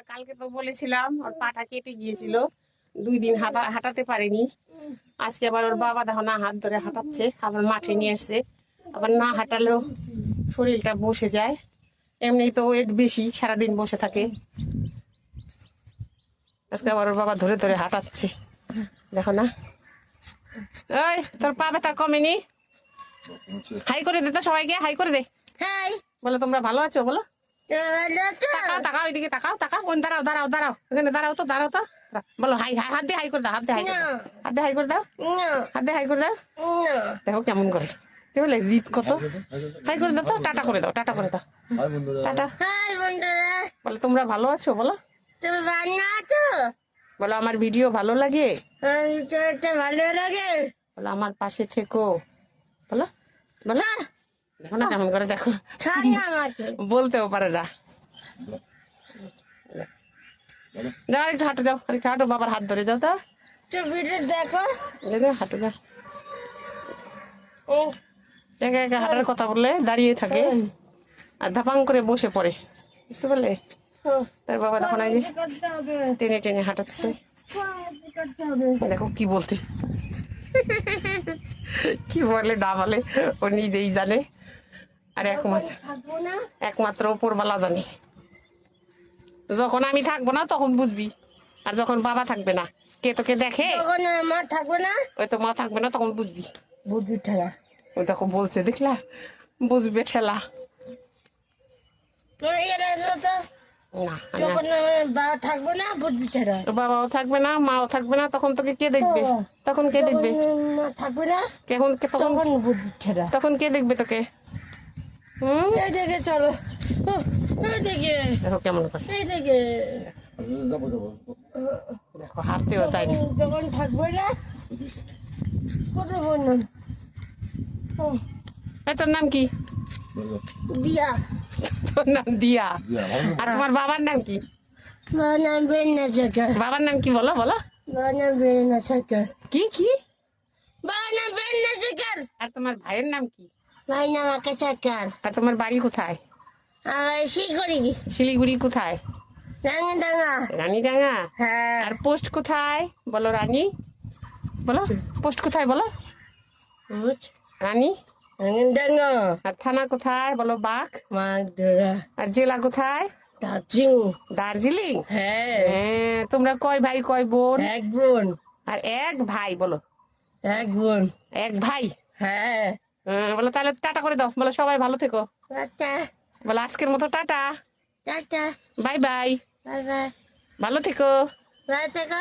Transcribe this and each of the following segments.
কালকে তো বলেছিলাম ওর পাটা কেটে গিয়েছিল, 2 দিন হাঁটাতে পারেনি। আজকে আবার ওর বাবা দেখো না হাত ধরে হাঁটাচ্ছে, আবার মাঠে নিয়ে আসছে। আবার না হাঁটালেও শরীরটা বসে যায়, এমনি তো ওয়েট বেশি, সারাদিন বসে থাকে। আজকে আবার ওর বাবা ধরে ধরে হাঁটাচ্ছে, দেখো না। ওই তোর পা ব্যথা কমেনি? হাই করে দে তো সবাইকে, হাই করে দে। হাই বলো তোমরা ভালো আছো, বলো। ভালো তো তাকাও তাকাও, এদিকে তাকাও তাকাও, ওই দাঁড়াও দাঁড়াও দাঁড়াও, এখানে দাঁড়াও তো দাঁড়াও তো। বলো হাই হাই, হাত দিয়ে হাই করে দাও, হাত দিয়ে হাই করে দাও, হাত দিয়ে হাই করে দাও, না হাত দিয়ে হাই করে দাও। না দেখো কেমন করে, কি বলে জিত কত। হাই করে দাও তো, টাটা করে দাও, টাটা করে দাও, টাটা। হাই বন্ধুরা, বলো তোমরা ভালো আছো, বলো। তুমি ভালো আছো? বলো আমার ভিডিও ভালো লাগে, তো ভালো লাগে। বলো আমার পাশে থেকো, বলো বলো। দেখো না কেমন করে, দেখো ছাড় না আমাকে। বলতেও পারে না। যাও একটু হাঁটো, যাও একটু হাঁটো, বাবার হাত ধরে যাও তো। তো ভিডিও দেখো। হাঁটো না, একা একা হাঁটার কথা বললে দাঁড়িয়ে থাকে আর ধাপাং করে বসে পড়ে, বুঝতে পারলে। তার বাবা তখন এই যে টেনে টেনে হাঁটাচ্ছে, দেখো কি বলতে, কি বলে না বলে ও নিজেই জানে, আর একমাত্র উপরওয়ালা জানে। যখন আমি থাকবো না তখন বুঝবি, আর যখন বাবা থাকবে না, কে তোকে দেখে, তখন মা থাকবে না, ওই তো মা থাকবে না তখন বুঝবি। বুদ্ধি ঠেলা। ওই দেখো বলছে, দেখলা, বুঝবে ঠেলা। না যখন বাবা থাকবে না, বুদ্ধি ঠেলা। বাবাও থাকবে না, মাও থাকবে না, তখন তোকে কে দেখবে? তখন কে দেখবে? মা থাকবে না, তখন তখন বুদ্ধি ঠেলা। তখন কে দেখবে তোকে? এই দেখে চলো, এই দেখে, দেখো কেমন করে, এই দেখে। দেখো হাঁটতেও চাই না। যখন থাকবে না, কোথায় বললাম? তোর নাম কি? দিয়া। তোর নাম দিয়া, আর তোমার বাবার নাম কি? বাবার নাম বেরিনা সরকার। বাবার নাম কি বলো, বলো। বাবার নাম বেরিনা সরকার। কি কি? বাবার নাম বেরিনা সরকার। আর তোমার ভাইয়ের নাম কি? ভাই নাম আকাশ সরকার। আর তোমার বাড়ি কোথায়? শিগড়ি। শিলিগুড়ি কোথায়? রাঙাডাঙ্গা। রানীডাঙ্গা। হ্যাঁ। আর পোস্ট কোথায় বলো, রানী বলো, পোস্ট কোথায় বলো, রানী। রাঙাডাঙ্গা। আর থানা কোথায় বলো, বাঘ। মাগধরা। আর জেলা কোথায়? দার্জিলিং। দার্জিলিং। হ্যাঁ। হ্যাঁ, তোমরা কয় ভাই কয় বোন? এক বোন। আর এক ভাই বলো। এক বোন। এক ভাই। হ্যাঁ। বলো তাহলে টাটা করে দাও, বলো সবাই ভালো থেকো, টাটা। বলো আজকের মতো tata, tata. Bye bye, bye bye. ভালো থেকো। বাই থেকো।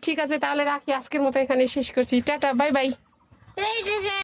ঠিক আছে তাহলে রাখি, আজকের মতো এখানে শেষ করছি, টাটা বাই বাই। এই দেখে।